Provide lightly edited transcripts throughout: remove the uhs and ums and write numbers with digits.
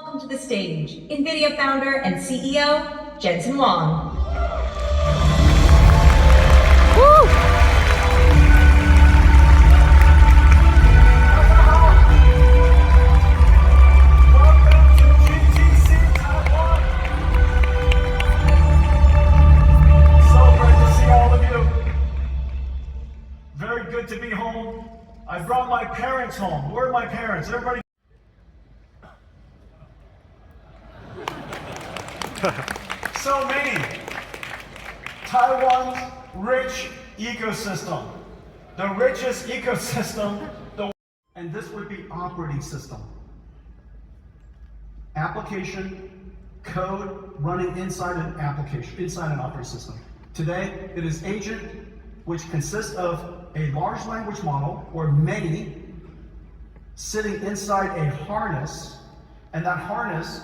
Welcome to the stage, Nvidia founder and CEO, Jensen Huang. Woo! Welcome to GTC Taiwan. So great to see all of you. Very good to be home. I brought my parents home. Where are my parents? Everybody. So many. Taiwan's rich ecosystem. The richest ecosystem. And this would be operating system. Application, code running inside an application, inside an operating system. Today, it is agent, which consists of a large language model, or many, sitting inside a harness, and that harness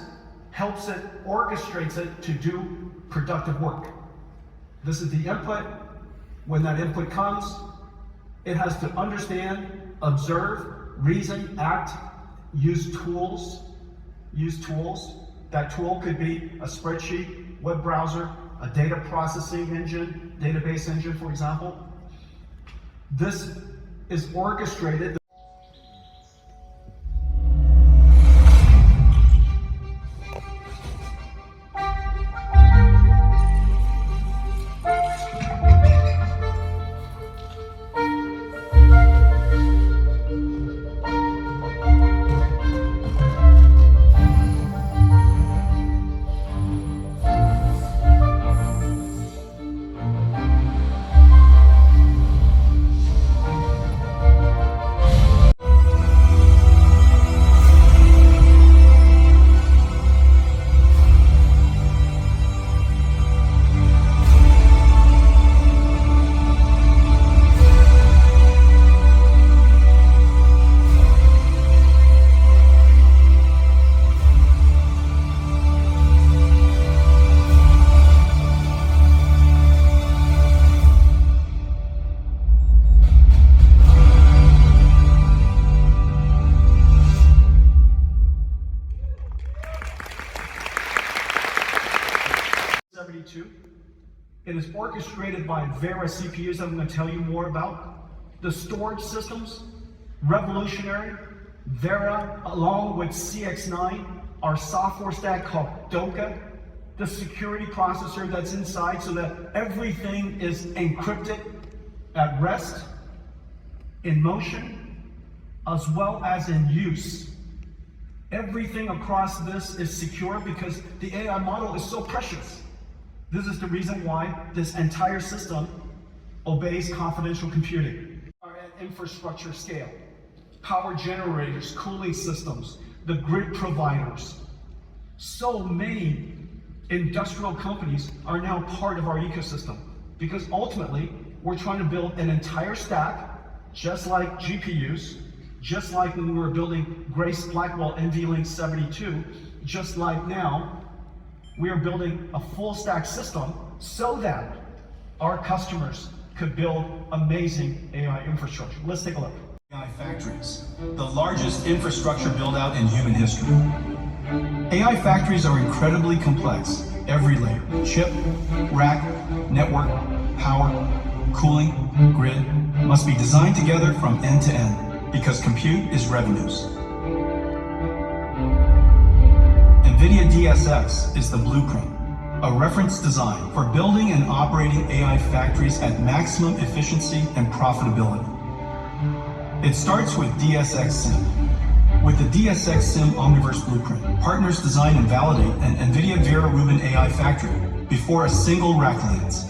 helps it, orchestrates it to do productive work. This is the input. When that input comes, it has to understand, observe, reason, act, use tools. That tool could be a spreadsheet, web browser, a data processing engine, database engine, for example. This is orchestrated. It is orchestrated by Vera CPUs that I'm going to tell you more about. The storage systems, revolutionary. Vera, along with CX9, our software stack called Doka, the security processor that's inside so that everything is encrypted at rest, in motion, as well as in use. Everything across this is secure because the AI model is so precious. This is the reason why this entire system obeys confidential computing. At infrastructure scale, power generators, cooling systems, the grid providers. So many industrial companies are now part of our ecosystem because ultimately we're trying to build an entire stack, just like GPUs, just like when we were building Grace Blackwell NVLink 72, just like now, we are building a full stack system so that our customers could build amazing AI infrastructure. Let's take a look. AI factories, the largest infrastructure build out in human history. AI factories are incredibly complex. Every layer, chip, rack, network, power, cooling, grid, must be designed together from end to end because compute is revenues. Nvidia DSX is the blueprint, a reference design for building and operating AI factories at maximum efficiency and profitability. It starts with DSX Sim. With the DSX Sim Omniverse blueprint, partners design and validate an Nvidia Vera Rubin AI factory before a single rack lands.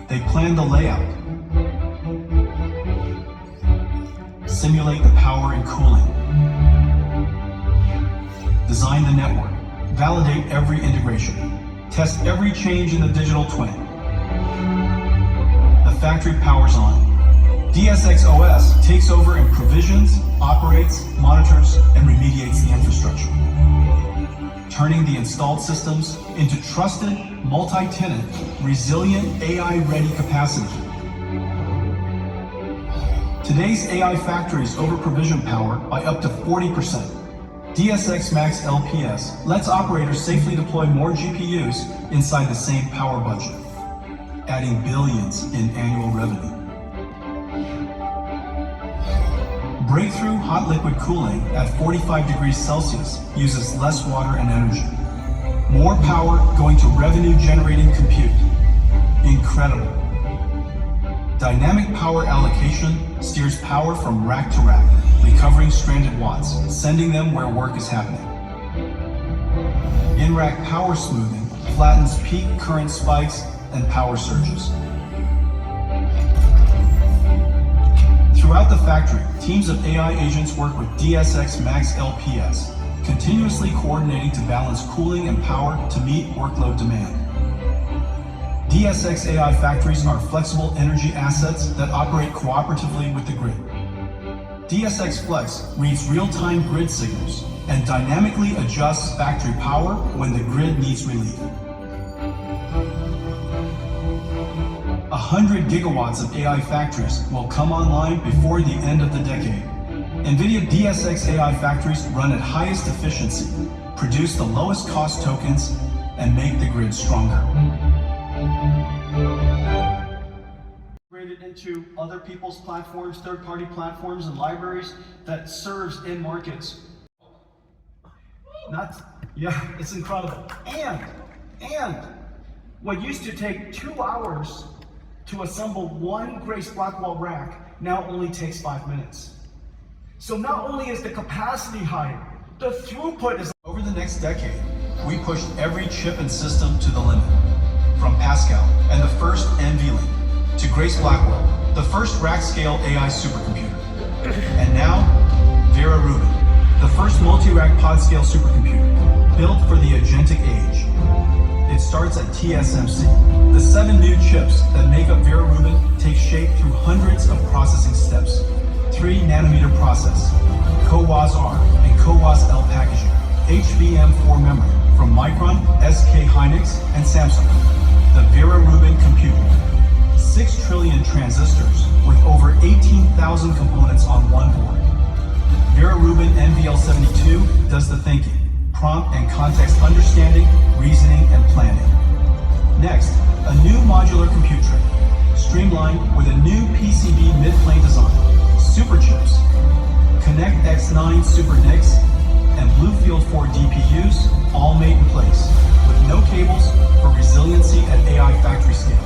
They plan the layout, simulate the power and cooling, design the network, validate every integration, test every change in the digital twin. The factory powers on. DSX OS takes over and provisions, operates, monitors, and remediates the infrastructure, turning the installed systems into trusted, multi-tenant, resilient, AI-ready capacity. Today's AI factories over-provision power by up to 40%. DSX Max LPS lets operators safely deploy more GPUs inside the same power budget, adding billions in annual revenue. Breakthrough hot liquid cooling at 45 degrees Celsius uses less water and energy. More power going to revenue-generating compute. Incredible. Dynamic power allocation steers power from rack to rack, recovering stranded watts, sending them where work is happening. In-rack power smoothing flattens peak current spikes and power surges. Throughout the factory, teams of AI agents work with DSX Max LPS, continuously coordinating to balance cooling and power to meet workload demand. DSX AI factories are flexible energy assets that operate cooperatively with the grid. DSX Flex reads real-time grid signals and dynamically adjusts factory power when the grid needs relief. 100 gigawatts of AI factories will come online before the end of the decade. Nvidia DSX AI factories run at highest efficiency, produce the lowest cost tokens, and make the grid stronger. Integrated into other people's platforms, third-party platforms and libraries that serves in markets. It's incredible. And what used to take 2 hours to assemble one Grace Blackwell rack now only takes 5 minutes. So not only is the capacity higher, the throughput is. Over the next decade, we pushed every chip and system to the limit. From Pascal and the first NVLink to Grace Blackwell, the first rack-scale AI supercomputer. And now, Vera Rubin, the first multi-rack pod-scale supercomputer, built for the agentic age. It starts at TSMC. The 7 new chips that make up Vera Rubin take shape through hundreds of processing steps. 3 nanometer process, CoWoS-R and CoWoS-L packaging, HBM4 memory from Micron, SK Hynix, and Samsung. The Vera Rubin computer. 6 trillion transistors with over 18,000 components on one board. Vera Rubin NVL72 does the thinking, prompt and context understanding, reasoning, and planning. Next, a new modular compute tray, streamlined with a new PCB mid-plane design, super chips, Connect X9 Super NICs, and Bluefield 4 DPUs, all made in place, with no cables for resiliency at AI factory scale.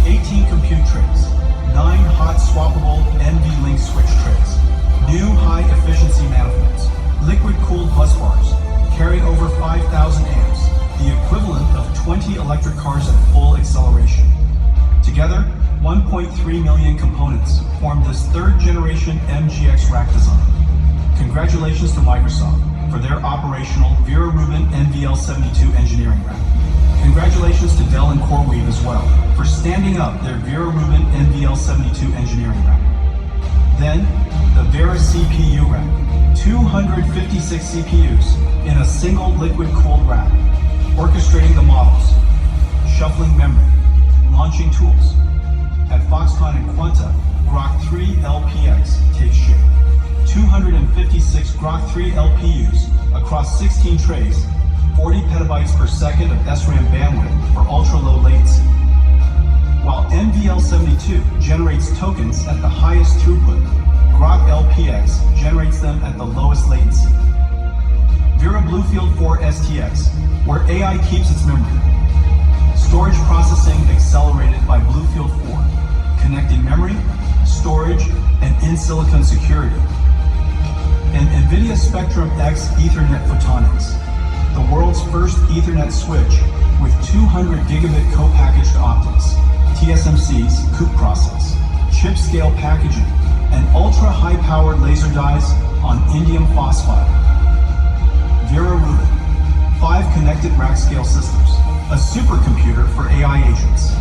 18 compute trays, 9 hot swappable NVLink switch trays, new high-efficiency manifolds, liquid-cooled bus bars, carrying over 5,000 amps, the equivalent of 20 electric cars at full acceleration. Together, 1.3 million components form this third-generation MGX rack design. Congratulations to Microsoft for their operational Vera Rubin NVL72 engineering rack. Congratulations to Dell and CoreWeave as well for standing up their Vera Rubin NVL72 engineering rack. Then, the Vera CPU rack, 256 CPUs in a single liquid-cooled rack, orchestrating the models, shuffling memory, launching tools. At Foxconn and Quanta, Grok 3 LPX takes shape. 256 Grok 3 LPUs across 16 trays, 40 petabytes per second of SRAM bandwidth for ultra-low latency. While NVL72 generates tokens at the highest throughput, Grok LPX generates them at the lowest latency. Vera Bluefield 4 STX, where AI keeps its memory. Storage processing accelerated by Bluefield 4, connecting memory, storage, and in-silicon security. And Nvidia Spectrum X Ethernet Photonics, the world's first Ethernet switch with 200 gigabit co-packaged optics, TSMC's COUPE process, chip-scale packaging, and ultra-high-powered laser dies on indium phosphide. Vera Rubin, 5 connected rack-scale systems, a supercomputer for AI agents,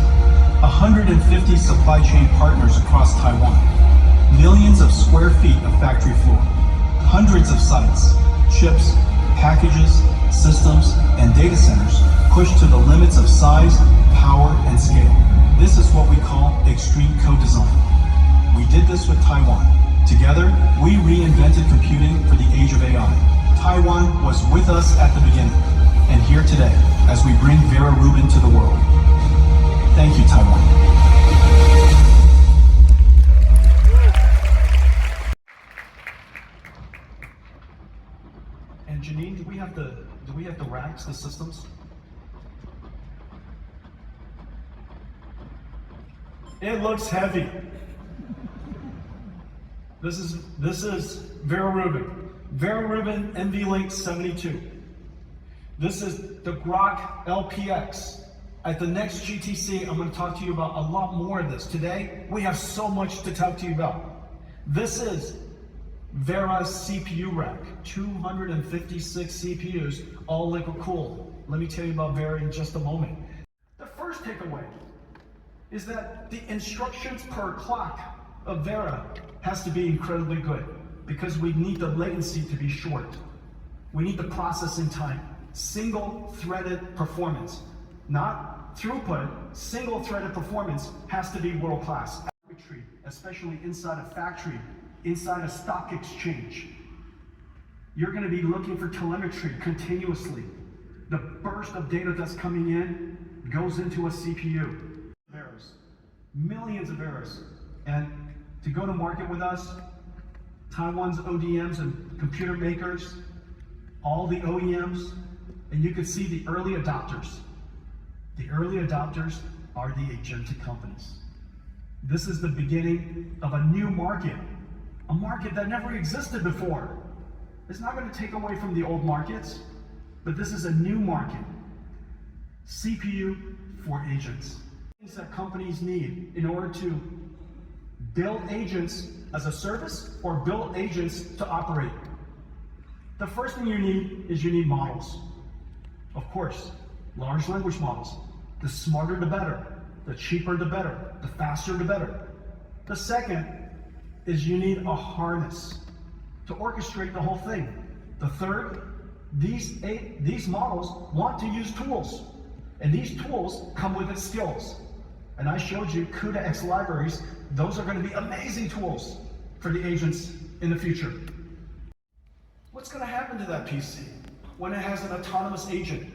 150 supply chain partners across Taiwan, millions of square feet of factory floor, hundreds of sites, chips, packages, systems, and data centers pushed to the limits of size, power, and scale. This is what we call extreme co-design. We did this with Taiwan. Together, we reinvented computing for the age of AI. Taiwan was with us at the beginning and here today as we bring Vera Rubin to the world. Thank you, Taiwan. And Janine, do we have the racks, the systems? It looks heavy. This is Vera Rubin. Vera Rubin NVLink 72. This is the Grok LPX. At the next GTC, I'm going to talk to you about a lot more of this. Today, we have so much to talk to you about. This is Vera's CPU rack, 256 CPUs, all liquid cooled. Let me tell you about Vera in just a moment. The first takeaway is that the instructions per clock of Vera has to be incredibly good because we need the latency to be short. We need the processing time, single-threaded performance, not throughput. Single-threaded performance has to be world-class. Especially inside a factory, inside a stock exchange. You're going to be looking for telemetry continuously. The burst of data that's coming in goes into a CPU. Errors. Millions of errors. And to go to market with us, Taiwan's ODMs and computer makers, all the OEMs, and you can see the early adopters. The early adopters are the agentic companies. This is the beginning of a new market, a market that never existed before. It's not going to take away from the old markets, but this is a new market. CPU for agents. Things that companies need in order to build agents as a service or build agents to operate. The first thing you need models. Of course, large language models. The smarter the better, the cheaper the better, the faster the better. The second is you need a harness to orchestrate the whole thing. The third, these models want to use tools, and these tools come with its skills. And I showed you CUDA-X libraries. Those are going to be amazing tools for the agents in the future. What's going to happen to that PC when it has an autonomous agent?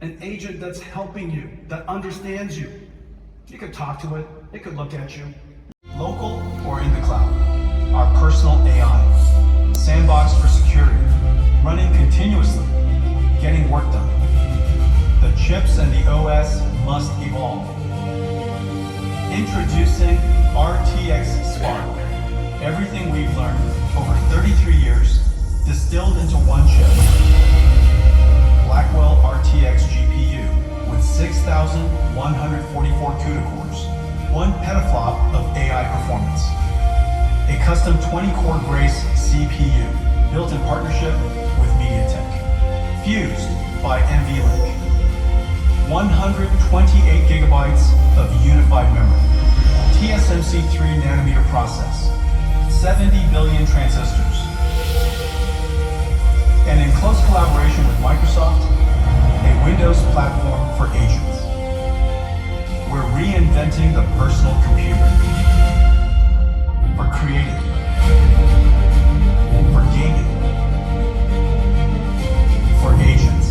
An agent that's helping you, that understands you. You could talk to it, it could look at you. Local or in the cloud, our personal AI, sandbox for security, running continuously, getting work done. The chips and the OS must evolve. Introducing RTX Spark. Everything we've learned over 33 years distilled into one chip. Blackwell RTX GPU with 6,144 CUDA cores, 1 petaflop of AI performance. A custom 20-core Grace CPU built in partnership with MediaTek. Fused by NVLink. 128 gigabytes of unified memory. TSMC 3 nanometer process. 70 billion transistors. And in close collaboration with Microsoft, a Windows platform for agents. We're reinventing the personal computer. For creating. For gaming. For agents.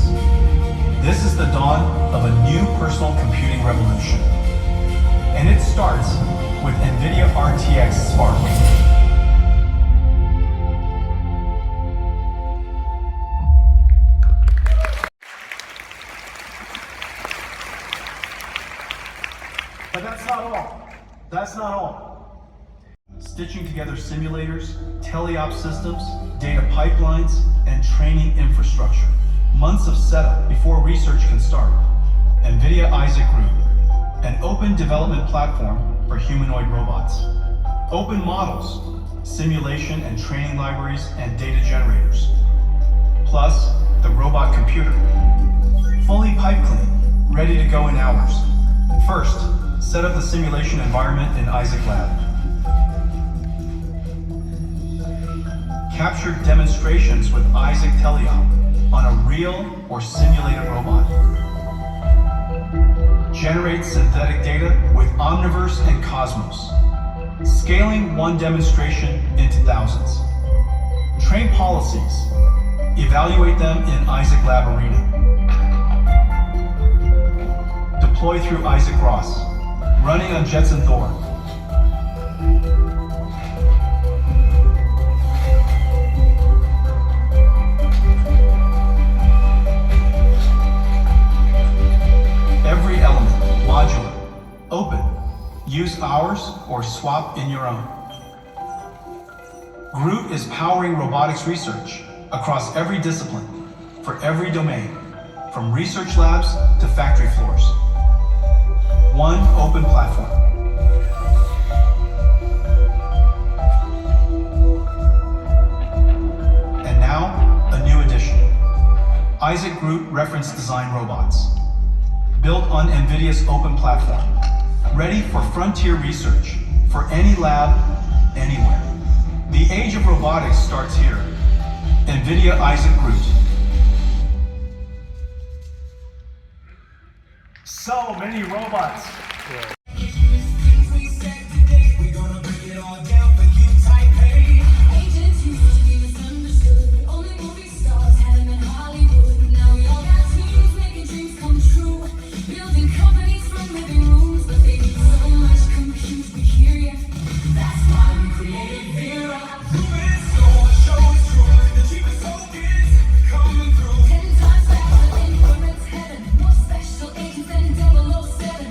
This is the dawn of a new personal computing revolution. And it starts with Nvidia RTX Spark. But that's not all. That's not all. Stitching together simulators, teleop systems, data pipelines, and training infrastructure. Months of setup before research can start. Nvidia Isaac Group, an open development platform for humanoid robots. Open models, simulation and training libraries, and data generators. Plus, the robot computer. Fully pipe clean, ready to go in hours. First, set up the simulation environment in Isaac Lab. Capture demonstrations with Isaac Teleop on a real or simulated robot. Generate synthetic data with Omniverse and Cosmos. Scaling one demonstration into thousands. Train policies, Evaluate them in Isaac Lab Arena. Deploy through Isaac Ross. Running on Jetson Thor. Every element, modular, open. Use ours or swap in your own. Groot is powering robotics research across every discipline, for every domain, from research labs to factory floors. One open platform. And now, a new addition. Isaac Groot Reference Design Robots. Built on Nvidia's open platform. Ready for frontier research, for any lab, anywhere. The age of robotics starts here. Nvidia Isaac Groot. So many robots. We're gonna break it all down for you, Taipei. Agents used to be misunderstood. Only movie stars had them in Hollywood. Now we all got teams making dreams come true. Building companies from living rooms, but they need so much compute. We hear ya. That's why we created Vera. Moving store, show is true. The cheapest tokens coming through. 10 times faster than infrared's heaven. More special agents than 007.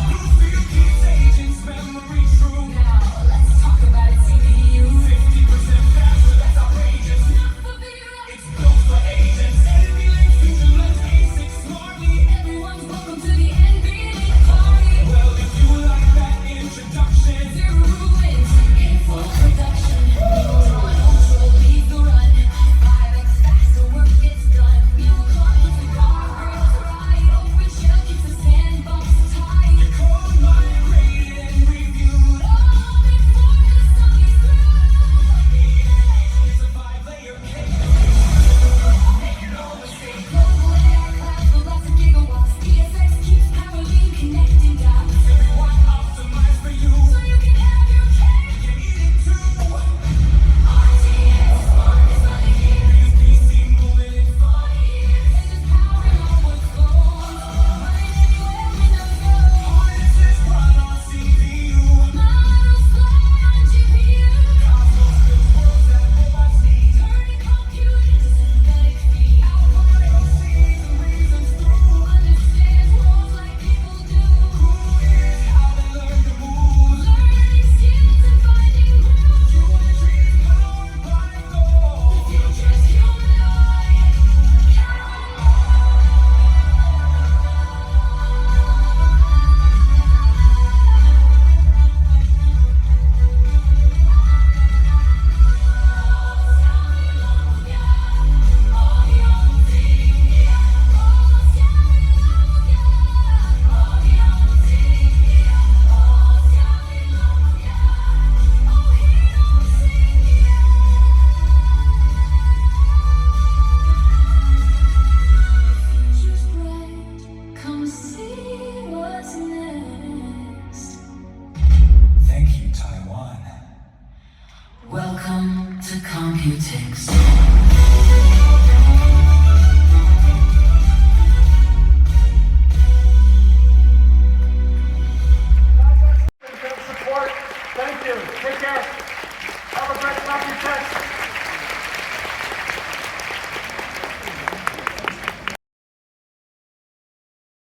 Bluefield keeps agents' memory true. Now let's talk about it, CPU. 50% faster, that's outrageous. Not for Vera. It's built for agents. Emulate future lens, A6 smartly. Everyone's welcome to the NBA party. Well, if you like that introduction, Zero ruins in full production. Neutron Ultra leads the run. 5x faster, work gets done. New clock keeps the guardrails right. Open shell keeps the sandbox tight. code migrated and reviewed. All before the song is through. It's a 5-layer cake. Make no mistake. Global AI clouds for lots of gigawatts. ESX keeps power being connecting dots. Everyone optimized for you. So you can have your cake. You eat it too. RTX smart is on the gears. PC moving in 40 years. And it's powering all workflows. Running anywhere Windows goes. harnesses run on CPU. Models fly on GPU. Cosmos builds worlds that robots need. Turning compute into synthetic feed. Output sees and reasons through. Understands worlds like people do. Who is how they learn to move. Learning skills and finding grooves. Geometry powered by gold. Future's humanoid. Future's bright. Come see what's next. Thank you, Taiwan. Welcome to Computex.